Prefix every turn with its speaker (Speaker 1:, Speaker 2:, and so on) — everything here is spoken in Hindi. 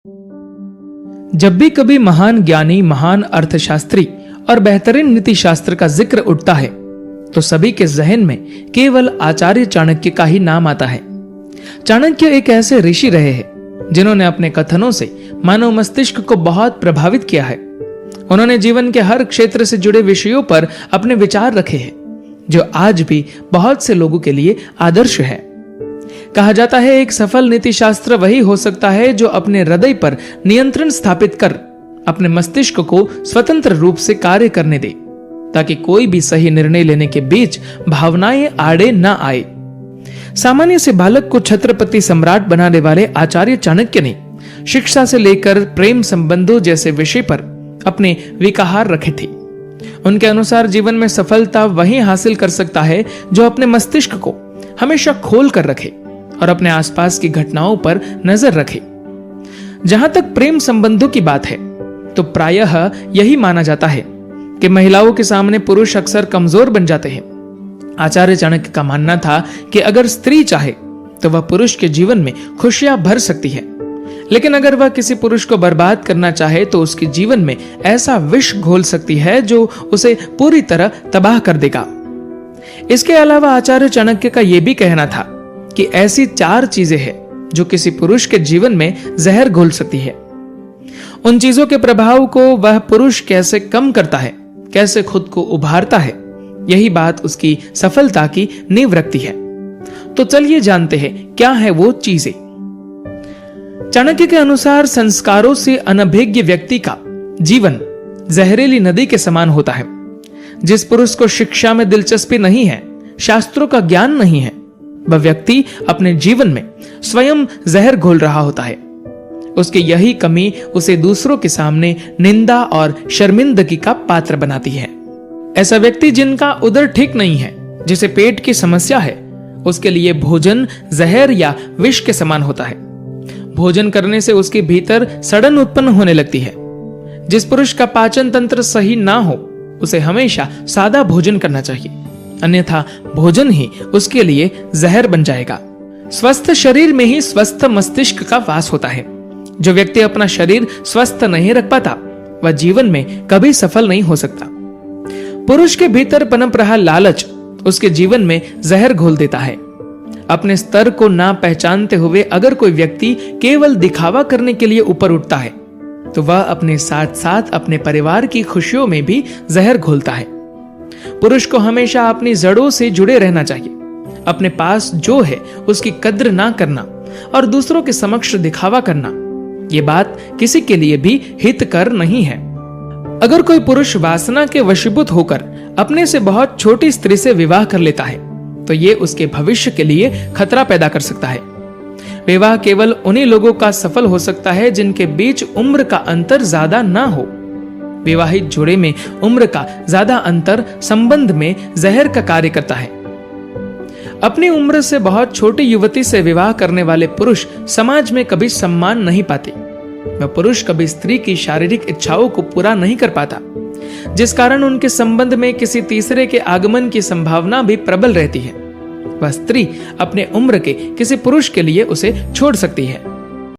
Speaker 1: जब भी कभी महान ज्ञानी, महान अर्थशास्त्री और बेहतरीन नीति शास्त्र का जिक्र उठता है तो सभी के जहन में केवल आचार्य चाणक्य का ही नाम आता है। चाणक्य एक ऐसे ऋषि रहे हैं जिन्होंने अपने कथनों से मानव मस्तिष्क को बहुत प्रभावित किया है। उन्होंने जीवन के हर क्षेत्र से जुड़े विषयों पर अपने विचार रखे हैं जो आज भी बहुत से लोगों के लिए आदर्श है। कहा जाता है एक सफल नीति शास्त्र वही हो सकता है जो अपने हृदय पर नियंत्रण स्थापित कर अपने मस्तिष्क को स्वतंत्र रूप से कार्य करने दे ताकि कोई भी सही निर्णय लेने के बीच भावनाएं आड़े न आए। सामान्य से बालक को छत्रपति सम्राट बनाने वाले आचार्य चाणक्य ने शिक्षा से लेकर प्रेम संबंधों जैसे विषय पर अपने विचार रखे थे। उनके अनुसार जीवन में सफलता वही हासिल कर सकता है जो अपने मस्तिष्क को हमेशा खोल कर रखे और अपने आसपास की घटनाओं पर नजर रखे। जहां तक प्रेम संबंधों की बात है तो प्रायः यही माना जाता है कि महिलाओं के सामने पुरुष अक्सर कमजोर बन जाते हैं। आचार्य चाणक्य का मानना था कि अगर स्त्री चाहे तो वह पुरुष के जीवन में खुशियां भर सकती है, लेकिन अगर वह किसी पुरुष को बर्बाद करना चाहे तो उसके जीवन में ऐसा विष घोल सकती है जो उसे पूरी तरह तबाह कर देगा। इसके अलावा आचार्य चाणक्य का यह भी कहना था कि ऐसी 4 चीजें हैं जो किसी पुरुष के जीवन में जहर घोल सकती है। उन चीजों के प्रभाव को वह पुरुष कैसे कम करता है, कैसे खुद को उभारता है, यही बात उसकी सफलता की नींव रखती है। तो चलिए जानते हैं क्या है वो चीजें। चाणक्य के अनुसार संस्कारों से अनभिज्ञ व्यक्ति का जीवन जहरीली नदी के समान होता है। जिस पुरुष को शिक्षा में दिलचस्पी नहीं है, शास्त्रों का ज्ञान नहीं है, वह व्यक्ति अपने जीवन में स्वयं जहर घोल रहा होता है। उसकी यही कमी उसे दूसरों के सामने निंदा और शर्मिंदगी का पात्र बनाती है। ऐसा व्यक्ति जिनका उदर ठीक नहीं है, जिसे पेट की समस्या है, उसके लिए भोजन जहर या विष के समान होता है। भोजन करने से उसके भीतर सड़न उत्पन्न होने लगती है। जिस पुरुष का पाचन तंत्र सही ना हो उसे हमेशा सादा भोजन करना चाहिए, अन्यथा भोजन ही उसके लिए जहर बन जाएगा। स्वस्थ शरीर में ही स्वस्थ मस्तिष्क का वास होता है। जो व्यक्ति अपना शरीर स्वस्थ नहीं रख पाता वह जीवन में कभी सफल नहीं हो सकता। पुरुष के भीतर पनप रहा लालच उसके जीवन में जहर घोल देता है। अपने स्तर को ना पहचानते हुए अगर कोई व्यक्ति केवल दिखावा करने के लिए ऊपर उठता है तो वह अपने साथ साथ अपने परिवार की खुशियों में भी जहर घोलता है। पुरुष को हमेशा अपनी जड़ों से जुड़े रहना चाहिए। अपने पास जो है उसकी कद्र ना करना और दूसरों के समक्ष दिखावा करना, ये बात किसी के लिए भी हितकर नहीं है। अगर कोई पुरुष वासना के वशीभूत होकर अपने से बहुत छोटी स्त्री से विवाह कर लेता है तो ये उसके भविष्य के लिए खतरा पैदा कर सकता है। विवाह केवल उन्हीं लोगों का सफल हो सकता है जिनके बीच उम्र का अंतर ज्यादा ना हो। विवाहित जोड़े में उम्र का ज्यादा अंतर संबंध में जहर का कार्य करता है। अपनी उम्र से बहुत छोटी युवती से विवाह करने वाले पुरुष समाज में कभी सम्मान नहीं पाते। वह पुरुष कभी स्त्री की शारीरिक इच्छाओं को पूरा नहीं कर पाता, जिस कारण उनके संबंध में किसी तीसरे के आगमन की संभावना भी प्रबल रहती है। वह स्त्री अपने उम्र के किसी पुरुष के लिए उसे छोड़ सकती है।